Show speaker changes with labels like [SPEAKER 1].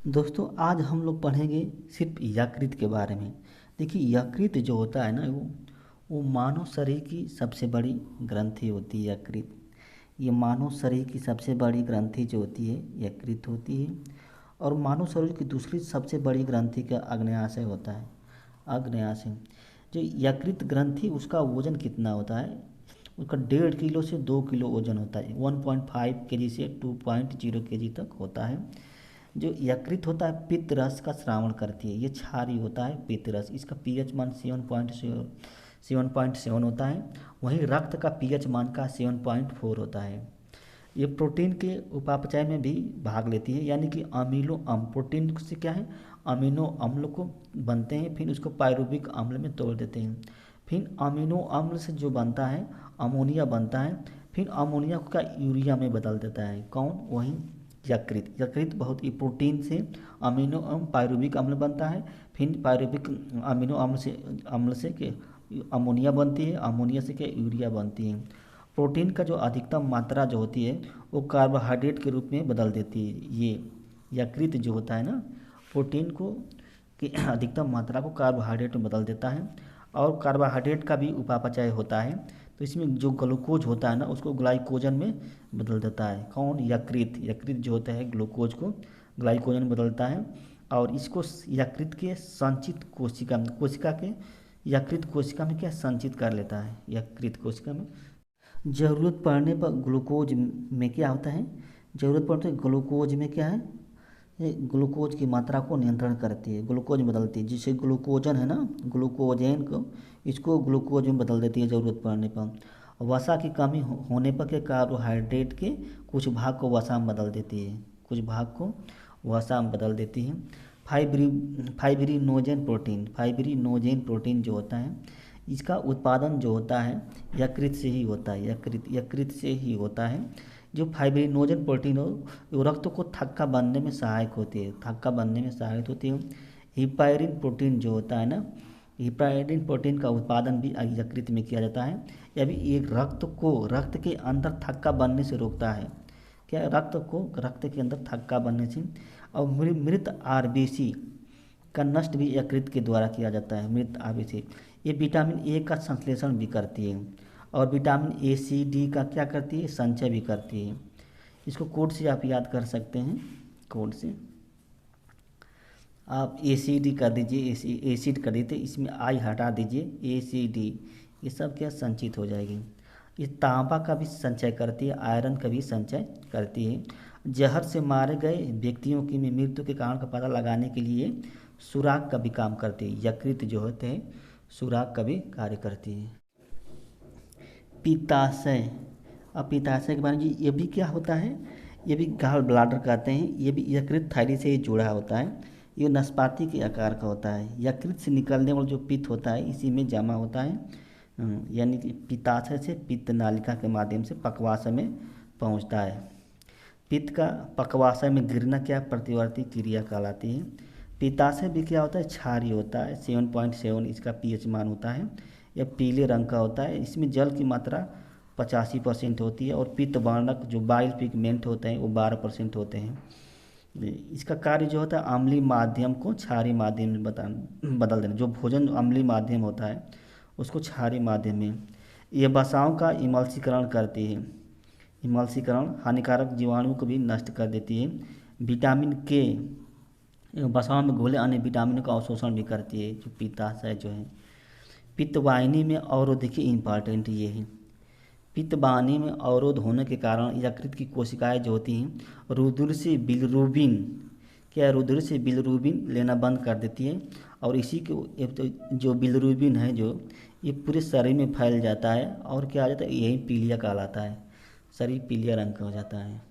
[SPEAKER 1] दोस्तों आज हम लोग पढ़ेंगे सिर्फ यकृत के बारे में। देखिए यकृत जो होता है ना वो मानव शरीर की सबसे बड़ी ग्रंथि होती है। यकृत ये मानव शरीर की सबसे बड़ी ग्रंथि जो होती है यकृत होती है। और मानव शरीर की दूसरी सबसे बड़ी ग्रंथि का अग्न्याशय होता है। अग्न्याशय जो यकृत ग्रंथि उसका वजन कितना होता है, उसका 1.5 किलो से 2 किलो वजन होता है। 1.5 kg से 2.0 kg तक होता है। जो यकृत होता है पित्त रस का स्रावण करती है। ये क्षारी होता है पित्त रस, इसका पीएच मान 7.7 होता है। वहीं रक्त का पीएच मान का 7.4 होता है। ये प्रोटीन के उपापचय में भी भाग लेती है, यानी कि अमीनो अम्ल प्रोटीन से क्या है, अमीनो अम्ल को बनते हैं, फिर उसको पायरुविक अम्ल में तोड़ देते हैं। फिर अमीनो अम्ल से जो बनता है अमोनिया बनता है, फिर अमोनिया का यूरिया में बदल देता है कौन, वही यकृत। यकृत बहुत ही प्रोटीन से अमीनो अम्ल पायरुविक अम्ल बनता है, फिर पायरुविक अमीनो अम्ल से के अमोनिया बनती है, अमोनिया से क्या यूरिया बनती है। प्रोटीन का जो अधिकतम मात्रा जो होती है वो कार्बोहाइड्रेट के रूप में बदल देती है। ये यकृत जो होता है ना प्रोटीन को की अधिकतम मात्रा को कार्बोहाइड्रेट में बदल देता है। और कार्बोहाइड्रेट का भी उपापचय होता है, तो इसमें जो ग्लूकोज होता है ना उसको ग्लाइकोजन में बदल देता है कौन, यकृत। यकृत जो होता है ग्लूकोज को ग्लाइकोजन में बदलता है। और इसको यकृत के संचित कोशिका के यकृत कोशिका में क्या संचित कर लेता है। यकृत कोशिका में ज़रूरत पड़ने पर ग्लूकोज में क्या होता है, ज़रूरत पड़ने पर ग्लूकोज में क्या है, ये ग्लूकोज की मात्रा को नियंत्रण करती है, ग्लूकोज में बदलती है। जिसे ग्लूकोजन है ना, ग्लूकोजेन को इसको ग्लूकोज में बदल देती है ज़रूरत पड़ने पर। वसा की कमी होने पर के कार्बोहाइड्रेट के कुछ भाग को वसा में बदल देती है, कुछ भाग को वसा में बदल देती है। फाइब्रिनोजेन प्रोटीन जो होता है इसका उत्पादन जो होता है यकृत से ही होता है, यकृत से ही होता है। जो फाइब्रिनोजन प्रोटीन हो वो रक्त को थक्का बनने में सहायक होती है, थक्का बनने में सहायक होती है। हिपायरिन प्रोटीन जो होता है ना, हिपायरिन प्रोटीन का उत्पादन भी यकृत में किया जाता है। यह भी एक रक्त के अंदर थक्का बनने से रोकता है। क्या रक्त के अंदर थक्का बनने से। और मृत आरबीसी का नष्ट भी यकृत के द्वारा किया जाता है, मृत आरबीसी। ये विटामिन ए का संश्लेषण भी करती है और विटामिन ए सी डी का क्या करती है, संचय भी करती है। इसको कोड से आप याद कर सकते हैं, कोड से आप ए सी डी कर दीजिए, एसिड कर दीजिए, इसमें आई हटा दीजिए, ए सी डी, ये सब क्या संचित हो जाएगी। ये तांबा का भी संचय करती है, आयरन का भी संचय करती है। जहर से मारे गए व्यक्तियों की मृत्यु के कारण का पता लगाने के लिए सुराग का भी काम करती है। यकृत जो होते हैं सुराग का भी कार्य करती है। पित्ताशय, अब पित्ताशय के बारे में ये भी क्या होता है, ये भी गॉल ब्लाडर कहते हैं। ये भी यकृत थैली से ही जुड़ा होता है। ये नाशपाती के आकार का होता है। यकृत से निकलने वाला जो पित्त होता है इसी में जमा होता है। यानी कि पित्ताशय से पित्त नालिका के माध्यम से पक्वाशय में पहुंचता है। पित्त का पक्वाशय में गिरना क्या प्रतिवर्ती क्रिया कहलाती है। पित्ताशय भी क्या होता है, क्षारीय होता है। 7.7 इसका पीएच मान होता है। यह पीले रंग का होता है। इसमें जल की मात्रा 85% होती है और पित्त वर्णक जो बाइल पिगमेंट होते हैं वो 12% होते हैं। इसका कार्य जो होता है अम्लीय माध्यम को क्षारीय माध्यम में बदल देना। जो भोजन अम्लीय माध्यम होता है उसको क्षारीय माध्यम में। यह वसाओं का इमल्सीकरण करती है। इमल्सीकरण हानिकारक जीवाणु को भी नष्ट कर देती है। विटामिन के वसाओं में घुले अन्य विटामिनों का अवशोषण भी करती है। जो पित्ताशय जो है पित्त वाहिनी में अवरोध, देखिए इम्पॉर्टेंट ये है। पित्त वाहिनी में अवरोध होने के कारण यकृत की कोशिकाएं जो होती हैं रुधिर से बिलिरुबिन लेना बंद कर देती है। और इसी के जो बिलिरुबिन है जो ये पूरे शरीर में फैल जाता है और क्या आ जाता है, यही पीलिया कहलाता है। शरीर पीलिया रंग का हो जाता है।